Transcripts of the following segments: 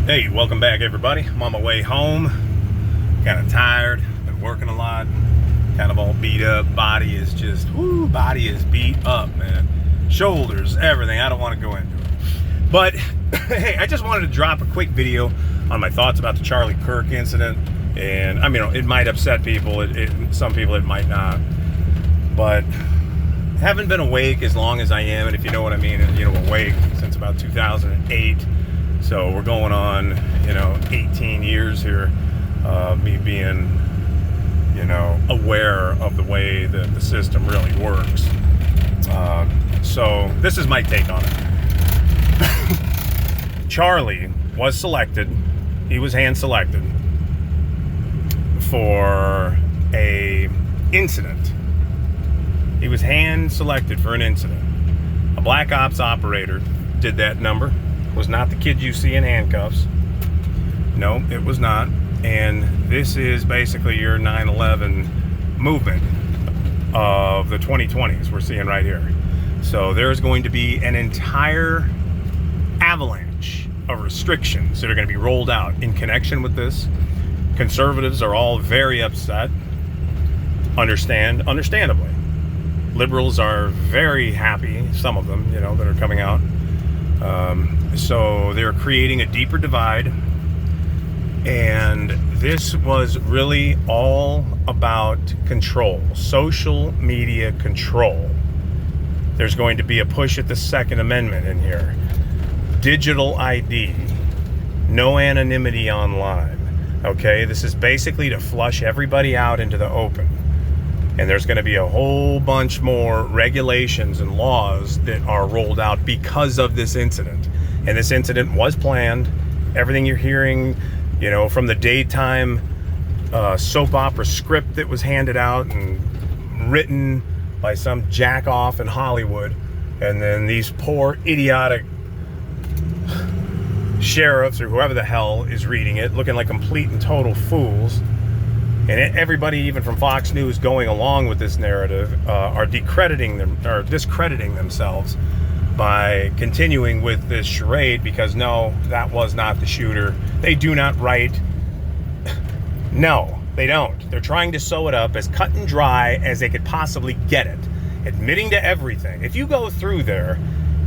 Hey, welcome back everybody. I'm on my way home. Kind of tired, been working a lot, kind of all beat up. Body is just, body is beat up, man. Shoulders, everything. I don't want to go into it. But, hey, I just wanted to drop a quick video on my thoughts about the Charlie Kirk incident. And, I mean, it might upset people. Some people it might not. But, haven't been awake as long as I am, and if you know what I mean, awake since about 2008. So we're going on, 18 years here, me being, aware of the way that the system really works. So this is my take on it. Charlie was selected, he was hand selected for a incident. He was hand selected for an incident. A black ops operator did that number. Was not the kid you see in handcuffs. No, it was not. And this is basically your 9/11 movement of the 2020s we're seeing right here. So there's going to be an entire avalanche of restrictions that are going to be rolled out in connection with this. Conservatives are all very upset. Understandably. Liberals are very happy, some of them, that are coming out. So they're creating a deeper divide, and this was really all about control, social media control. There's going to be a push at the Second Amendment in here, digital ID, no anonymity online. Okay, this is basically to flush everybody out into the open. And there's going to be a whole bunch more regulations and laws that are rolled out because of this incident. And this incident was planned. Everything you're hearing, from the daytime soap opera script that was handed out and written by some jack-off in Hollywood. And then these poor, idiotic sheriffs or whoever the hell is reading it, looking like complete and total fools. And everybody, even from Fox News, going along with this narrative, are discrediting themselves by continuing with this charade because no, that was not the shooter. They do not write. No, they don't. They're trying to sew it up as cut and dry as they could possibly get it, admitting to everything. If you go through there,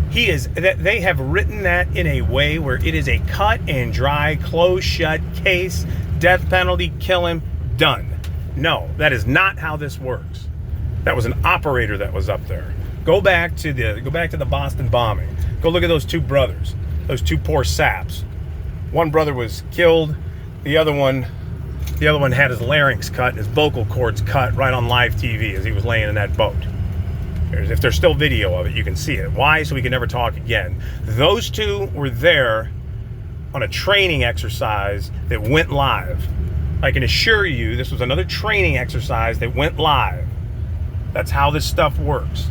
they have written that in a way where it is a cut and dry, closed shut case, death penalty, kill him. Done. No, that is not how this works. That was an operator that was up there. Go back to the Boston bombing. Go look at those two brothers, those two poor saps. One brother was killed. The other one had his larynx cut and his vocal cords cut right on live TV as he was laying in that boat. If there's still video of it, you can see it. Why? So we can never talk again. Those two were there on a training exercise that went live. I can assure you this was another training exercise that went live. That's how this stuff works.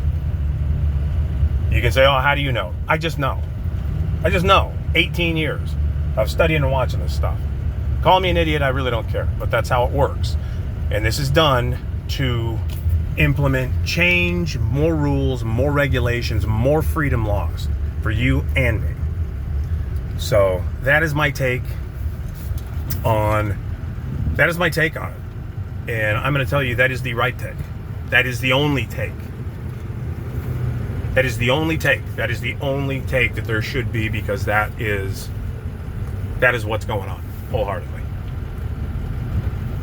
You can say, oh, how do you know? I just know. 18 years of studying and watching this stuff. Call me an idiot, I really don't care. But that's how it works. And this is done to implement change, more rules, more regulations, more freedom laws for you and me. So that is my take on it. And I'm going to tell you that is the right take. That is the only take. That is the only take that there should be, because that is what's going on wholeheartedly.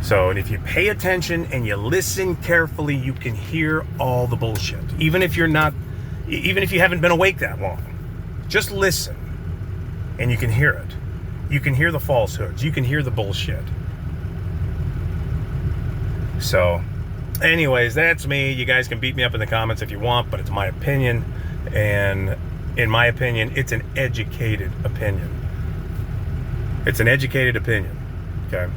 So, and if you pay attention and you listen carefully, you can hear all the bullshit. Even if you haven't been awake that long, just listen and you can hear it. You can hear the falsehoods. You can hear the bullshit. So, anyways, that's me. You guys can beat me up in the comments if you want, but it's my opinion. And in my opinion, it's an educated opinion. It's an educated opinion. Okay?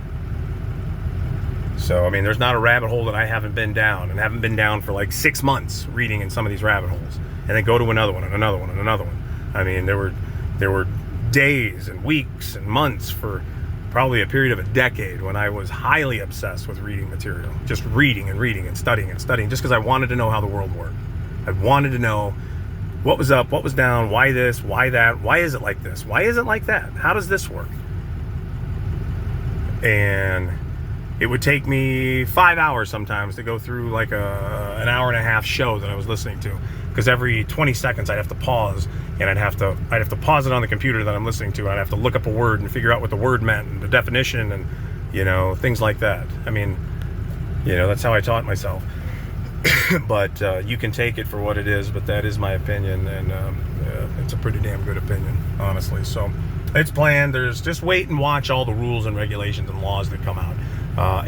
So, I mean, there's not a rabbit hole that I haven't been down, and haven't been down for like 6 months reading in some of these rabbit holes. And then go to another one and another one and another one. I mean, there were days and weeks and months for probably a period of a decade when I was highly obsessed with reading material. Just reading and studying, just because I wanted to know how the world worked. I wanted to know what was up, what was down, why this, why that, why is it like this, why is it like that, how does this work? and it would take me 5 hours sometimes to go through like an hour and a half show that I was listening to, because every 20 seconds I'd have to pause, and I'd have to pause it on the computer that I'm listening to, and I'd have to look up a word and figure out what the word meant and the definition and, you know, things like that. I mean, you know, that's how I taught myself. But you can take it for what it is, but that is my opinion, and it's a pretty damn good opinion, honestly. So it's planned. There's just wait and watch all the rules and regulations and laws that come out.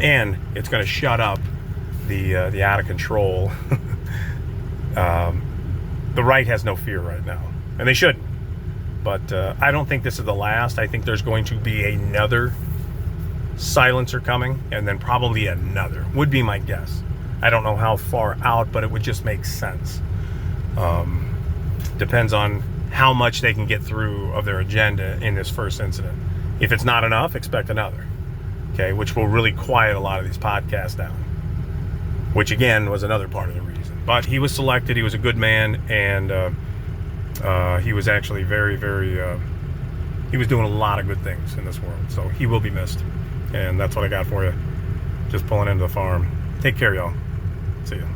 And it's going to shut up the out of control. The right has no fear right now, and they shouldn't. But I don't think this is the last. I think there's going to be another silencer coming, and then probably another, would be my guess. I don't know how far out, but it would just make sense. Depends on how much they can get through of their agenda in this first incident. If it's not enough, expect another. Okay, which will really quiet a lot of these podcasts down. Which again was another part of the reason. But he was selected. He was a good man, and he was actually very, very. He was doing a lot of good things in this world. So he will be missed, and that's what I got for you. Just pulling into the farm. Take care, y'all. See ya.